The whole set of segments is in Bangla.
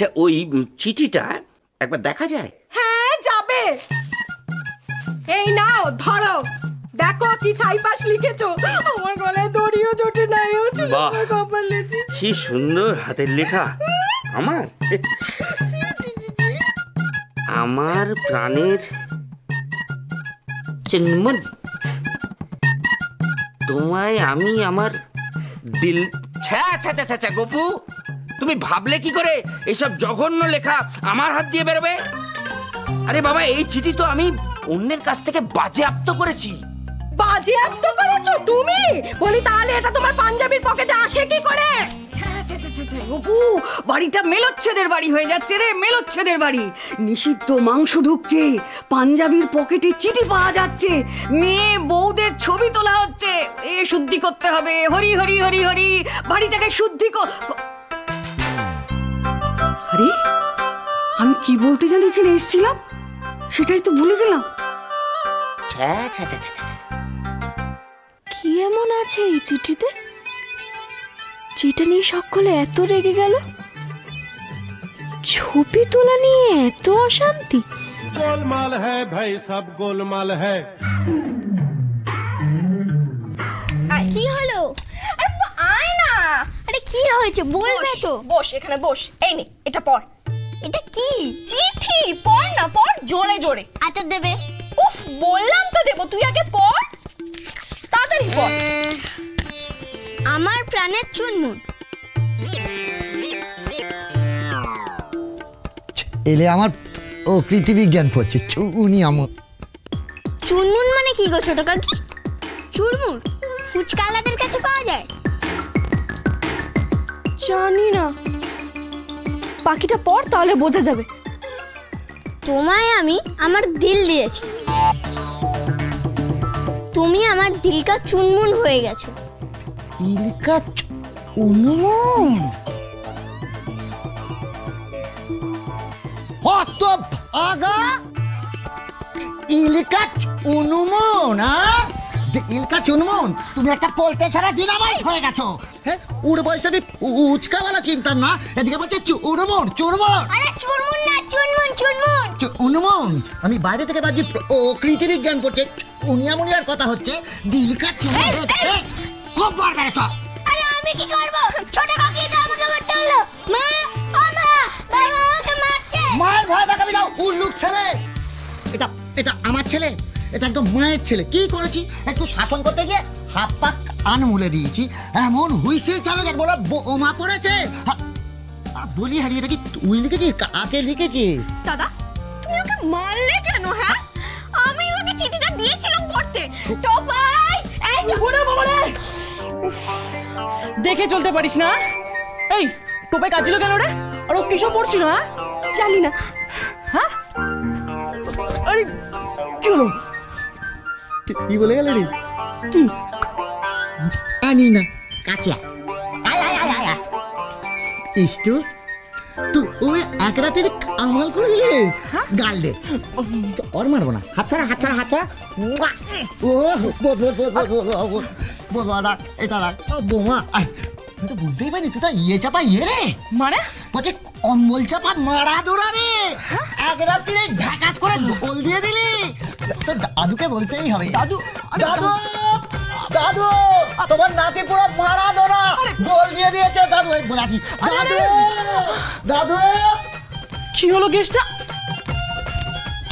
আচ্ছা ওই চিঠিটা একবার দেখা যায়? হ্যাঁ যাবে। এই নাও ধরো, দেখো কি ছাইপাশ লিখেছো। আমার গলায় দড়িও জোটে নাই। কি সুন্দর হাতের লেখা। আমার প্রাণের চিন্মন, তোমায় আমি আমার দিল। গপু, তুমি ভাবলে কি করে এইসব জঘন্য লেখা আমার হাত দিয়ে বেরোবে? আরে বাবা, এই চিঠি তো আমি অন্যের কাছ থেকে বাজেয়াপ্ত করেছি। বাজেয়াপ্ত করেছো তুমি? বলি তাহলে এটা তোমার পাঞ্জাবির পকেটে আসে কি করে? গপু, বাড়িটা মেলোচ্ছেদের বাড়ি হয়ে যাচ্ছে রে, মেলোচ্ছেদের বাড়ি। নিষিদ্ধ মাংস ঢুকছে, পাঞ্জাবির পকেটে চিঠি পাওয়া যাচ্ছে, মেয়ে বউদের ছবি তোলা হচ্ছে। এ শুদ্ধি করতে হবে, হরি হরি হরি হরি, বাড়িটাকে শুদ্ধি আরে আমি কি বলতে জানি এখানে এসেছিলাম, সেটাই তো ভুলে গেলাম। কি এমন আছে এই চিঠিতে যেটা নিয়ে সকলে এত রেগে গেল? ছবি তোলা নিয়ে এত অশান্তি। গোলমাল হ্যায় ভাই, সব গোলমাল হ্যায়। কি হলো? আয় না। আরে কি হয়েছে বলবে তো? বস এখানে বস। এই নে এটা পড়। এটা কি? চিঠি। পড় না, পড় জোরে জোরে। আচ্ছা দেবে। উফ, বললাম তো দেব, তুই আগে পড়, তাড়াতাড়ি পড়। আমার প্রাণের চুনমুন। এলে আমার ও কৃতিবিজ্ঞান পড়ছে। চুনমুন মানে কি গো ছোট কাকি? চুরমুর ফুচকালাদের কাছে পাওয়া যায়? জানি না, বাকিটা পড় তাহলে বোঝা যাবে। তোমায় আমি আমার দিল দিয়েছি, তুমি আমার দিলকা চুনমুন হয়ে গেছো। ইলকা চুনমুন? কত আগা ইলকা চুনমুন? ইলকা চুনমুন, তুমি একটা পলতে ছাড়া ডিনামাইট হয়ে গেছো। হ্যাঁ, উড় বয়সে উচকাওয়ালা চিন্তার না, এদিকে বলছে চুনমুন চুনমুন। আরে চুনমুন না, চুনমুন চুনমুন চুনমুন। আমি বাইরে থেকে বাজি প্রকৃতি বিজ্ঞান পড়ছে, উনিয়ামুনিয়ার কথা হচ্ছে দিলকা চুনমুন। খুব বার বেড়েছ। আরে আমি কি করব? ছোট কাকি তো আমাকে মারতে হলো। মা, ও মা, বাবা আমাকে মারছে। মায়ের ভয় দেখাবি না, উল্লুক ছেলে। এটা এটা আমার ছেলে, এটা একদম মায়ের ছেলে। কি করেছি, একটু শাসন করতে গিয়ে হাত পাক আনমুলে দিয়েছি। এমন হুইসেল চালু যে বলে বোমা পড়েছে। বলি হারি, এটা কি তুই লিখেছিস? কাকে লিখেছিস? দাদা, তুমি ওকে মারলে কেন? হ্যাঁ, আমি ওকে চিঠিটা দিয়েছিলাম পড়তে। তো ভাই, এই ওরে বাবা রে, দেখে চলতে পারিস না? এই তোপে কাজছিল কেন রে? আর ও কিসব পড়ছিল? হ্যাঁ জানি না। হ্যাঁ, আরে কি হলো? কি বলে গেল রে? কি জানি না। কাঁচা ইষ্টু, তুই ওই এক রাতে কামাল করে দিলি রে। গাল দে, ওর মারবো না। হাত ছাড়া, হাত ছাড়া, হাত ছাড়া। ও বোধা এটা রাখ বোমা। তুই তো বুঝতেই পারিনি, তুই তো ইয়ে চাপা ইয়ে রে, মানে বলছে কম্বল চাপা মারা দৌড়া রে। এক রাতে ঢাকাত করে গোল দিয়ে দিলি। তো দাদুকে বলতেই হবে। দাদু, দাদু, দাদু, তোমার নাতি পুরো মারা দৌড়া গোল দিয়ে দিয়েছে। দাদু বলাছি, দাদু, দাদু। কি হলো কেসটা?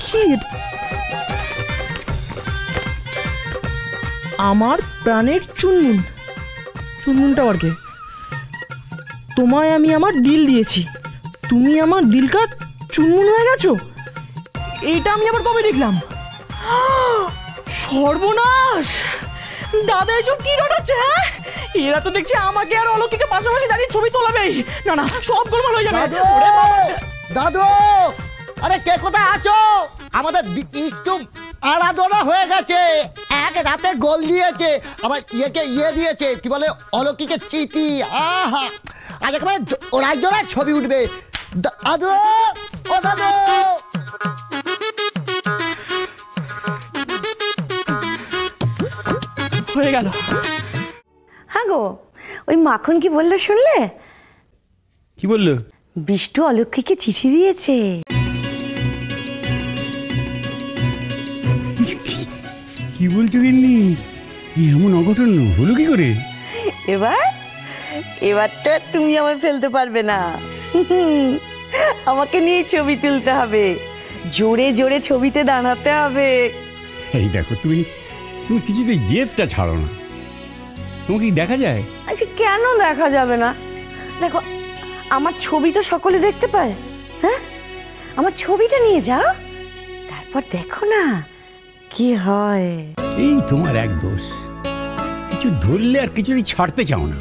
কি আমার প্রাণের চুনমুন? চুনমুনটা আর কে? তোমায় আমি আমার দিল দিয়েছি, তুমি আমার দিলকা চুনমুন হয়ে গেছো। এইটা আমি আবার কবে দেখলাম? সর্বনাশ! দাদা এসব কি রটাচ্ছে? হ্যাঁ, এরা তো দেখছি আমাকে আর অলৌকিকে পাশাপাশি দাঁড়িয়ে ছবি তোলাবেই। না না, সব গোলমাল হয়ে যাবে। দাদু, আরে কে কোথায় আছো? আমাদের ইষ্টু আরাধনা হয়ে গেছে, এক রাতে গোল দিয়েছে, আবার ইয়েকে ইয়ে দিয়েছে, কি বলে অলৌকিকে চিঠি। আহা, আজ একেবারে ওরাই জোড়ায় ছবি উঠবে। দাদু, ও দাদু। হয়ে গেল। হ্যাঁ গো, ওই মাখন কি বললে শুনলে? কি বললো? বিষ্টু অলক্ষীকে চিঠি দিয়েছে। কি বলছো গিন্নি? এমন অঘটন হলো কি করে? এবার তো তুমি আমায় ফেলতে পারবে না। আমাকে নিয়ে ছবি তুলতে হবে, জোরে জোরে ছবিতে দাঁড়াতে হবে। এই দেখো, তুমি কিছুতেই জেদটা ছাড়ো না। তোমাকে কি দেখা যায়? আচ্ছা, কেন দেখা যাবে না? দেখো, আমার ছবি তো সকলে দেখতে পায়। হ্যাঁ, আমার ছবিটা নিয়ে যাও, তারপর দেখো না কি হয়। এই তোমার এক দোষ, কিছু ধরলে আর কিছুই ছাড়তে চাও না।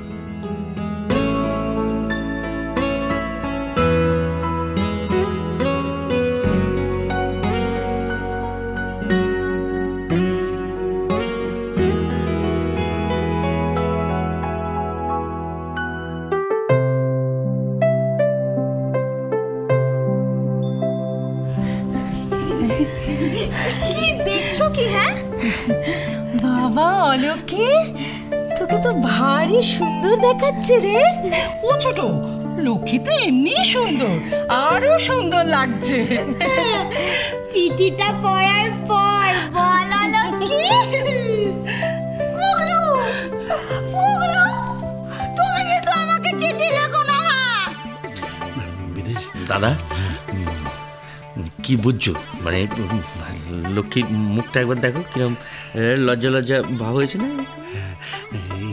দেখছো কি? হ্যাঁ বাবা অলক্ষী, তোকে তো ভারী সুন্দর দেখাচ্ছে রে। ও ছোট, লক্ষ্মী তো এমনি সুন্দর, আরো সুন্দর লাগছে। চিঠিটা পড়ার পর বল অলক্ষী। পুগলু, পুগলু, তুমি কিন্তু আমাকে চিঠি লেখো না। দাদা, কি বুঝছো? মানে লক্ষ্মীর মুখটা একবার দেখো, কিরম লজ্জা লজ্জা ভাব হয়েছে না?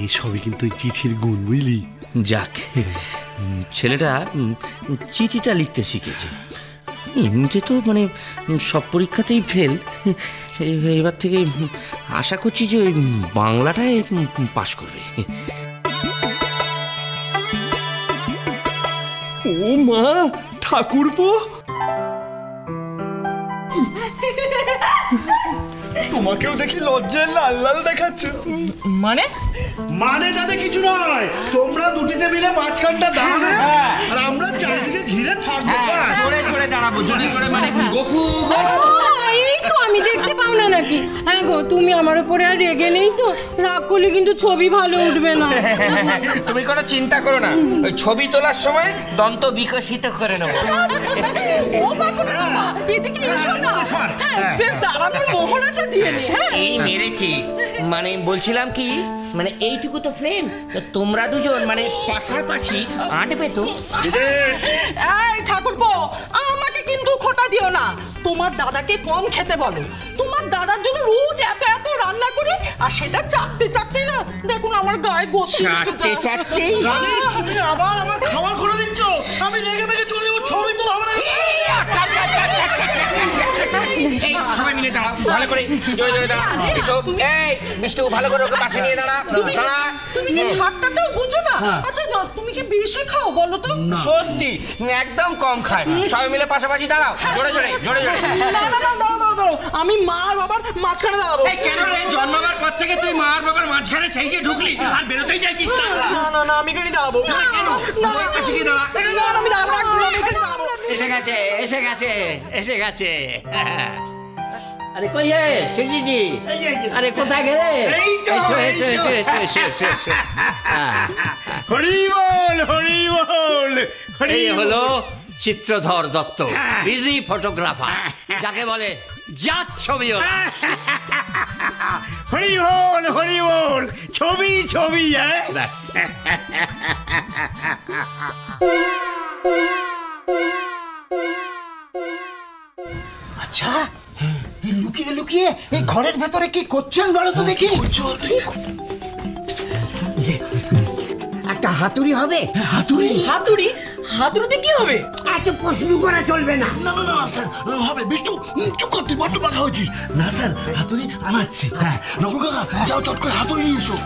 এই সবই কিন্তু চিঠির গুণ, বুঝলি? যাক, ছেলেটা চিঠিটা লিখতে শিখেছে। এমনিতে তো মানে সব পরীক্ষাতেই ফেল। এবার থেকে আশা করছি যে ওই বাংলাটায় পাশ করবে। ও মা, ঠাকুরপো, তোমাকেও দেখি লজ্জায় লাল লাল দেখাচ্ছ। মানে মানে টানে কিছু নয়, তোমরা দুটিতে মিলে মাঝখানটা দাঁড়াবে আর আমরা চারিদিকে ঘিরে থাকবো। জোরে জোরে দাঁড়াবো, জোরে জোরে মানে গপু। এই তো আমি দেখতে পাও না নাকি? হ্যাঁ গো, তুমি আমার উপরে আর রেগে নেই তো? রাগ করলে কিন্তু ছবি ভালো উঠবে না। তুমি কোনো চিন্তা করো না, ওই ছবি তোলার সময় দন্ত বিকশিত করে নেবো। ও বাবা, এদিকে এসো না। হ্যাঁ, বেশ দাঁড়ানোর মোহরাটা দিয়ে নে। হ্যাঁ, এই মেরেছি। মানে বলছিলাম কি, মানে এইটুকু তো ফ্রেম, তো তোমরা দুজন মানে পাশাপাশি আঁটবে তো। এই ঠাকুরপো, আমাকে কিন্তু খোটা দিও না। তোমার দাদাকে কম খেতে বলো। তোমার দাদার জন্য রোজ এত এত রান্না করি, আর সেটা চাটতে চাটতে না দেখুন আমার গায়ে গোছি। চাটতে চাটতে তুমি আবার আমার খাবার করে দিচ্ছ। আমি রেগে মেগে চলে যাবো, ছবি তো হবে না। সবাই মিলে দাঁড়াও, ভালো করে জোরে জোরে দাঁড়া। এসো, এই বিষ্টু, ভালো করে ওকে পাশে নিয়ে দাঁড়া। দাঁড়া। তুমি কি ঠাট্টাটাও বুঝো না? আচ্ছা, তুমি কি বেশি খাও বলো তো? সত্যি একদম কম খায়। সবাই মিলে পাশাপাশি দাঁড়াও, জোরে জোরে জোরে জোরে। না না না, দাঁড়াও দাঁড়াও দাঁড়াও, আমি মা আর বাবার মাঝখানে দাঁড়াবো। এই কেন রে, জন্মাবার পর থেকে তুই মা আর বাবার মাঝখানে চাইছে ঢুকলি আর বেরোতেই চাইছিস না? না না না, আমি এখানে দাঁড়াবো। কেন? ওই পাশে গিয়ে দাঁড়া। আমি দাঁড়াবো, আমি এখানে দাঁড়াবো। এসে গেছে এসে গেছে এসে গেছে। আরে কই হে শ্রীজি, আরে কোথায় গেলে? এসো এসো এসো এসো এসো এসো এসো। হরি বল, হরি বল। এই হলো চিত্রধর দত্ত, বিজি ফটোগ্রাফার, যাকে বলে জাত ছবি। হরি বল, হরি বল, ছবি ছবি। আচ্ছা, লুকিয়ে লুকিয়ে এই ঘরের ভেতরে কি করছেন বলো তো দেখি। একটা হাতুড়ি হবে। হাতুড়ি? হাতুড়ি? হাতুড়িতে কি হবে? এত প্রশ্ন করা চলবে না। না না না স্যার, হবে। বিষ্টু, চুপ কর, তুই বড্ড পাকা হয়েছিস। না স্যার, হাতুড়ি আনাচ্ছি। হ্যাঁ, নকুল কাকা, যাও চট করে হাতুড়ি নিয়ে এসো।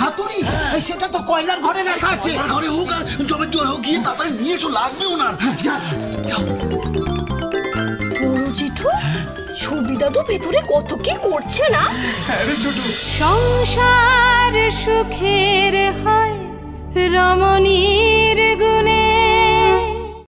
হাতুড়ি? সেটা তো কয়লার ঘরে রাখা আছে। আমার ঘরে হোক আর জবের দুয়ার হোক, গিয়ে তাড়াতাড়ি নিয়ে এসো, লাগবে ওনার। যাও। বড় জেঠু, ছবি দাদু ভেতরে কত কি করছে না? সংসার সুখের হয় রমণীর গুণে,